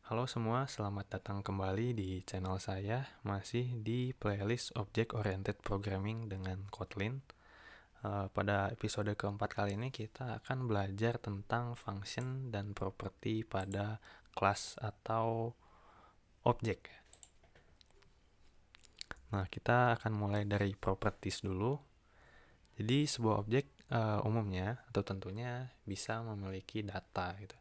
Halo semua, selamat datang kembali di channel saya, masih di playlist Object Oriented Programming dengan Kotlin. Pada episode keempat kali ini kita akan belajar tentang function dan property pada kelas atau objek. Nah, kita akan mulai dari properties dulu. Jadi sebuah objek umumnya atau tentunya bisa memiliki data gitu.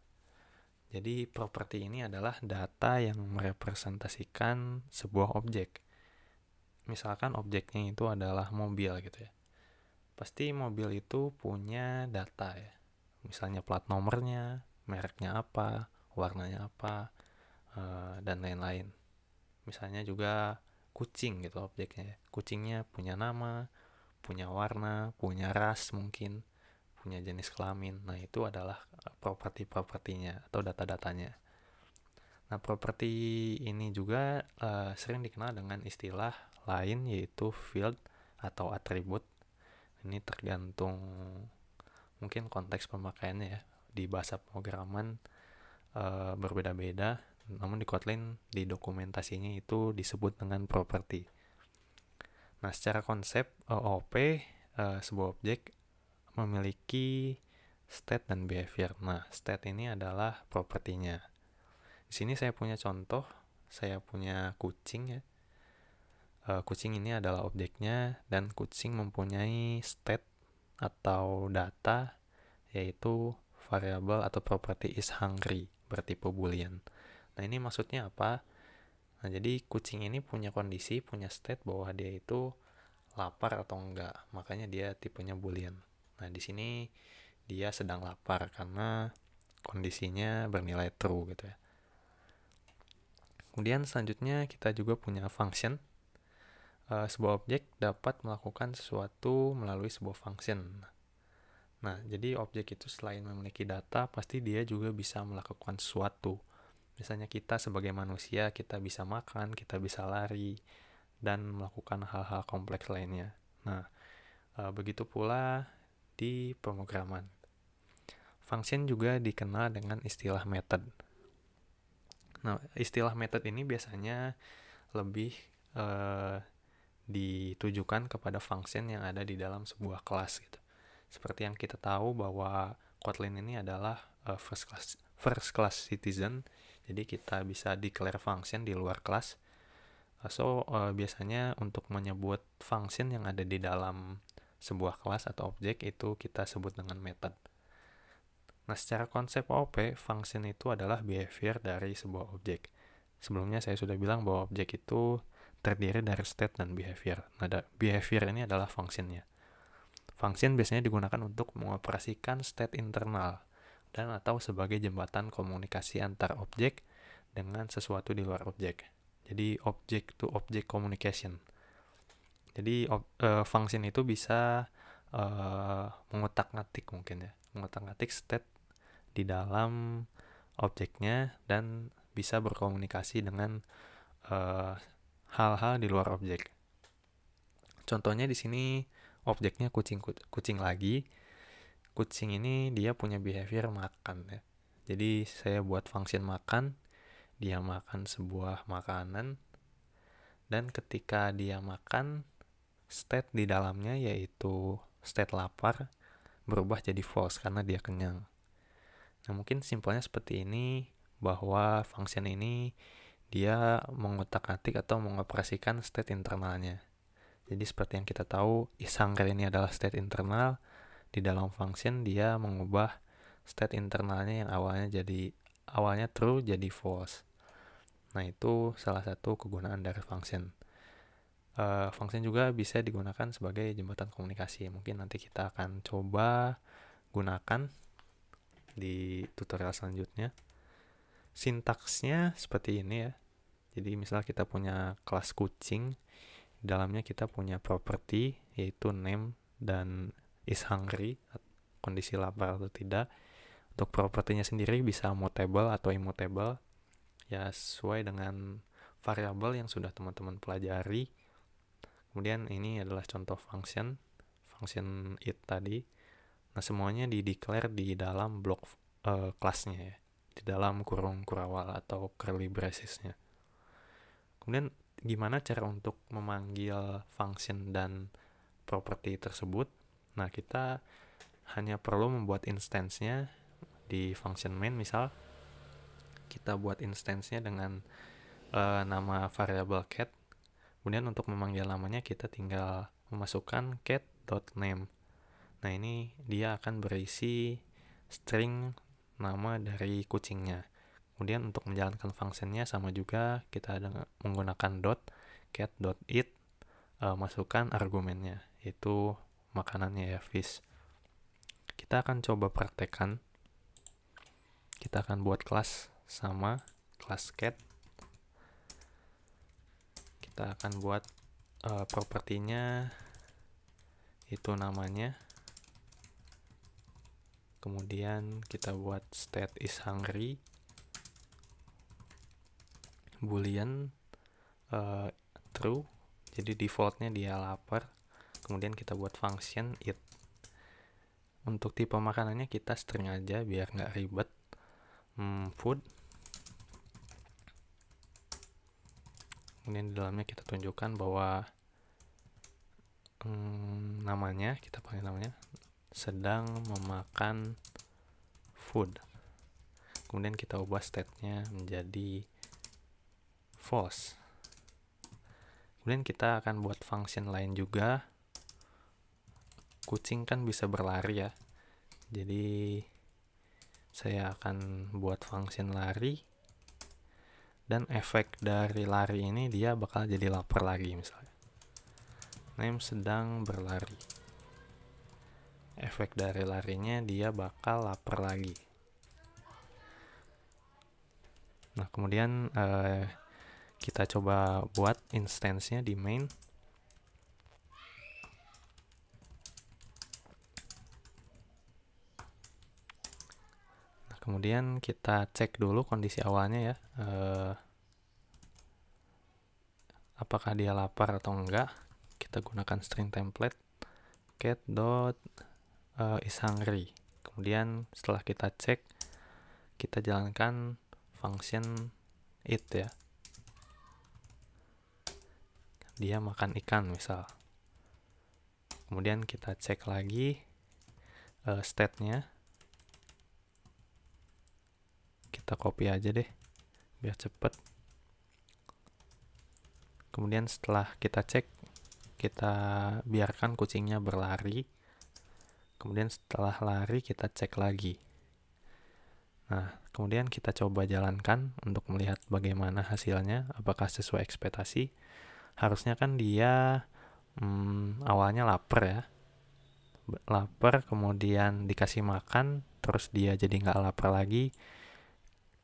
Jadi properti ini adalah data yang merepresentasikan sebuah objek. Misalkan objeknya itu adalah mobil gitu ya. Pasti mobil itu punya data ya. Misalnya plat nomornya, mereknya apa, warnanya apa, dan lain-lain. Misalnya juga kucing gitu objeknya ya. Kucingnya punya nama, punya warna, punya ras mungkin, punya jenis kelamin. Nah, itu adalah properti-propertinya atau data-datanya. Nah, properti ini juga sering dikenal dengan istilah lain yaitu field atau atribut. Ini tergantung mungkin konteks pemakaiannya ya. Di bahasa pemrograman berbeda-beda, namun di Kotlin di dokumentasinya itu disebut dengan property. Nah, secara konsep OOP sebuah objek memiliki state dan behavior. Nah, state ini adalah propertinya. Di sini saya punya contoh, saya punya kucing ya. Kucing ini adalah objeknya dan kucing mempunyai state atau data yaitu variable atau property is hungry bertipe boolean. Nah, ini maksudnya apa? Nah, jadi kucing ini punya kondisi, punya state bahwa dia itu lapar atau enggak. Makanya dia tipenya boolean. Nah, di sini dia sedang lapar karena kondisinya bernilai true gitu ya. Kemudian selanjutnya kita juga punya function. Sebuah objek dapat melakukan sesuatu melalui sebuah function. Nah, jadi objek itu selain memiliki data, pasti dia juga bisa melakukan sesuatu. Misalnya kita sebagai manusia, kita bisa makan, kita bisa lari, dan melakukan hal-hal kompleks lainnya. Nah, begitu pula di pemrograman. Function juga dikenal dengan istilah method. Nah, istilah method ini biasanya lebih ditujukan kepada function yang ada di dalam sebuah kelas gitu. Seperti yang kita tahu bahwa Kotlin ini adalah first class citizen, jadi kita bisa declare function di luar kelas. Biasanya untuk menyebut function yang ada di dalam sebuah kelas atau objek itu kita sebut dengan method. Nah, secara konsep OOP, function itu adalah behavior dari sebuah objek. Sebelumnya saya sudah bilang bahwa objek itu terdiri dari state dan behavior. Nah, behavior ini adalah functionnya. Function biasanya digunakan untuk mengoperasikan state internal dan atau sebagai jembatan komunikasi antar objek dengan sesuatu di luar objek. Jadi object to object communication. Jadi function itu bisa mengutak-ngatik mungkin ya, mengutak-ngatik state di dalam objeknya dan bisa berkomunikasi dengan hal-hal di luar objek. Contohnya di sini objeknya kucing lagi. Kucing ini dia punya behavior makan ya. Jadi saya buat function makan, dia makan sebuah makanan dan ketika dia makan state di dalamnya yaitu state lapar berubah jadi false karena dia kenyang. Nah, mungkin simpelnya seperti ini bahwa function ini dia mengutak-atik atau mengoperasikan state internalnya. Jadi seperti yang kita tahu, isangger ini adalah state internal. Di dalam function dia mengubah state internalnya yang awalnya true jadi false. Nah, itu salah satu kegunaan dari function. Function juga bisa digunakan sebagai jembatan komunikasi. Mungkin nanti kita akan coba gunakan di tutorial selanjutnya. Sintaksnya seperti ini ya. Jadi misal kita punya kelas kucing, di dalamnya kita punya property yaitu name dan is hungry, kondisi lapar atau tidak. Untuk propertinya sendiri bisa mutable atau immutable, ya sesuai dengan variabel yang sudah teman-teman pelajari. Kemudian ini adalah contoh function it tadi. Nah, semuanya di declare di dalam blok kelasnya ya. di dalam kurung kurawal atau curly bracesnya. Kemudian gimana cara untuk memanggil function dan property tersebut? Nah, kita hanya perlu membuat instance-nya di function main. Misal kita buat instance-nya dengan nama variable cat. Kemudian untuk memanggil namanya kita tinggal memasukkan cat.name. Nah, ini dia akan berisi string nama dari kucingnya. Kemudian untuk menjalankan fungsinya sama juga, kita menggunakan cat.eat, masukkan argumennya, yaitu makanannya ya, fish. Kita akan coba praktekkan. Kita akan buat kelas sama, kelas cat. Kita akan buat propertinya, itu namanya. Kemudian kita buat state is hungry, boolean true, jadi defaultnya dia lapar. Kemudian kita buat function eat. Untuk tipe makanannya kita string aja biar nggak ribet. Food. Kemudian di dalamnya kita tunjukkan bahwa namanya, kita panggil namanya sedang memakan food. Kemudian kita ubah state-nya menjadi false. Kemudian kita akan buat function lain juga. Kucing kan bisa berlari ya. Jadi saya akan buat function lari. Dan efek dari lari ini dia bakal jadi lapar lagi misalnya. Name sedang berlari. Efek dari larinya dia bakal lapar lagi. Nah, kemudian kita coba buat instance-nya di main. Nah, kemudian kita cek dulu kondisi awalnya ya. Apakah dia lapar atau enggak. Kita gunakan string template cat.is hungry. Kemudian setelah kita cek, kita jalankan function eat ya. Dia makan ikan misal. Kemudian kita cek lagi state-nya. Kita copy aja deh biar cepet. Kemudian setelah kita cek, kita biarkan kucingnya berlari. Kemudian setelah lari kita cek lagi. Nah, kemudian kita coba jalankan untuk melihat bagaimana hasilnya, apakah sesuai ekspektasi. Harusnya kan dia awalnya lapar ya. Lapar, kemudian dikasih makan, terus dia jadi nggak lapar lagi.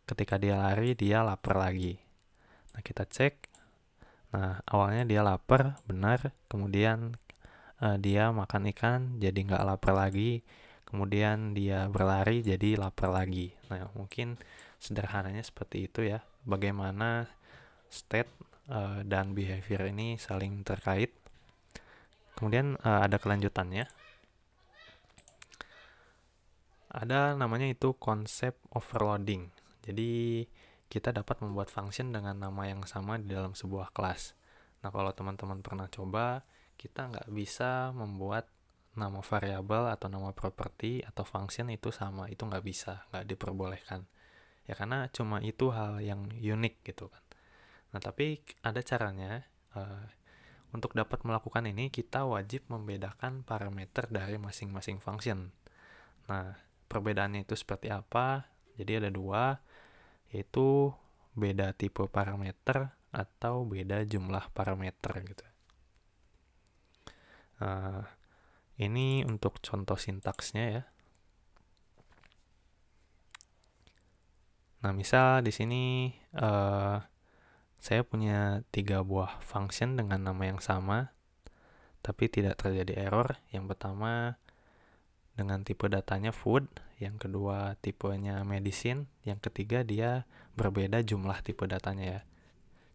Ketika dia lari, dia lapar lagi. Nah, kita cek. Nah, awalnya dia lapar, benar. Kemudian dia makan ikan, jadi nggak lapar lagi. Kemudian dia berlari, jadi lapar lagi. Nah, mungkin sederhananya seperti itu ya. Bagaimana state dan behavior ini saling terkait. Kemudian ada kelanjutannya. Ada namanya itu konsep overloading. Jadi kita dapat membuat function dengan nama yang sama di dalam sebuah kelas. Nah, kalau teman-teman pernah coba, kita nggak bisa membuat nama variabel atau nama property atau function itu sama. Itu nggak bisa, nggak diperbolehkan. Ya karena cuma itu hal yang unik gitu kan. Nah, tapi ada caranya. Untuk dapat melakukan ini, kita wajib membedakan parameter dari masing-masing function. Nah, perbedaannya itu seperti apa? Jadi ada dua, yaitu beda tipe parameter atau beda jumlah parameter gitu. Ini untuk contoh sintaksnya ya. Nah, misal di sini saya punya 3 buah function dengan nama yang sama, tapi tidak terjadi error. Yang pertama dengan tipe datanya food, yang kedua tipenya medicine, yang ketiga dia berbeda jumlah tipe datanya ya.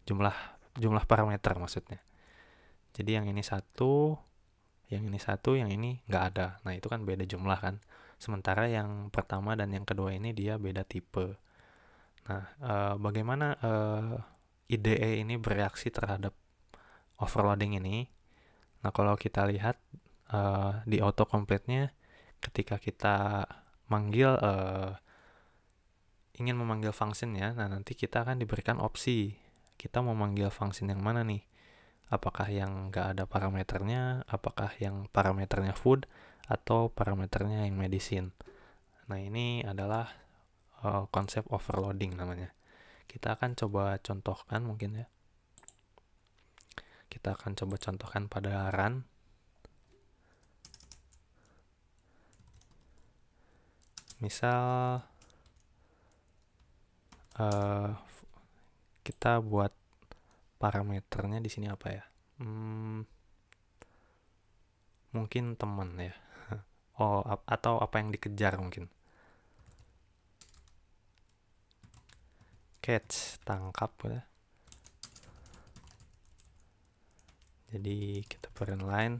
Jumlah parameter maksudnya. Jadi yang ini satu, yang ini nggak ada. Nah, itu kan beda jumlah kan. Sementara yang pertama dan yang kedua ini dia beda tipe. Nah, bagaimana IDE ini bereaksi terhadap overloading ini? Nah, kalau kita lihat di autocomplete-nya, ketika kita ingin memanggil function ya, nah nanti kita akan diberikan opsi. Kita mau manggil function yang mana nih? Apakah yang nggak ada parameternya, apakah yang parameternya food, atau parameternya yang medicine. Nah, ini adalah konsep overloading namanya. Kita akan coba contohkan mungkin ya. Kita akan coba contohkan pada run. Misal kita buat parameternya di sini apa ya? Mungkin teman ya. Atau apa yang dikejar mungkin. Catch, tangkap ya. Jadi kita print line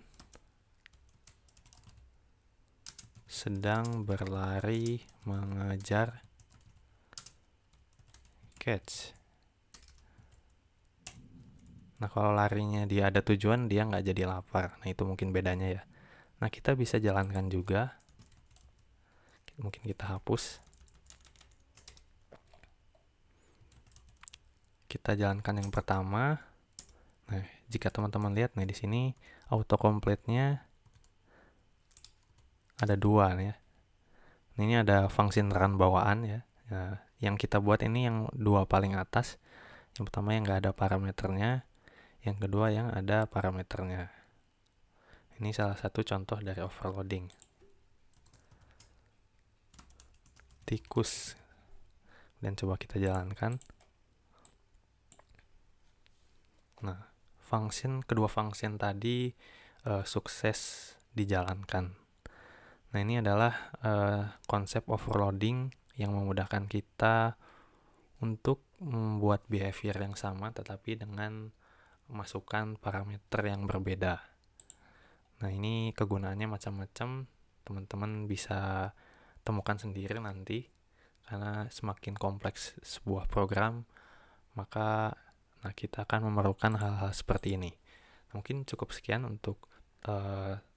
sedang berlari mengejar catch. Nah, kalau larinya dia ada tujuan, dia nggak jadi lapar. Nah, itu mungkin bedanya ya. Nah, kita bisa jalankan juga. Mungkin kita hapus. Kita jalankan yang pertama. Nah, jika teman-teman lihat nih di sini autocomplete-nya ada 2 nih ya. Ini ada function run bawaan ya. Nah, yang kita buat ini yang 2 paling atas. Yang pertama yang nggak ada parameternya, yang kedua yang ada parameternya. Ini salah satu contoh dari overloading. Tikus. Dan coba kita jalankan. Nah, kedua function tadi sukses dijalankan. Nah, ini adalah konsep overloading yang memudahkan kita untuk membuat behavior yang sama tetapi dengan masukkan parameter yang berbeda. Nah, ini kegunaannya macam-macam. Teman-teman bisa temukan sendiri nanti, karena semakin kompleks sebuah program, maka kita akan memerlukan hal-hal seperti ini. Mungkin cukup sekian untuk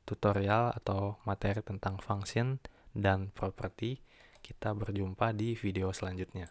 tutorial atau materi tentang function dan property. Kita berjumpa di video selanjutnya.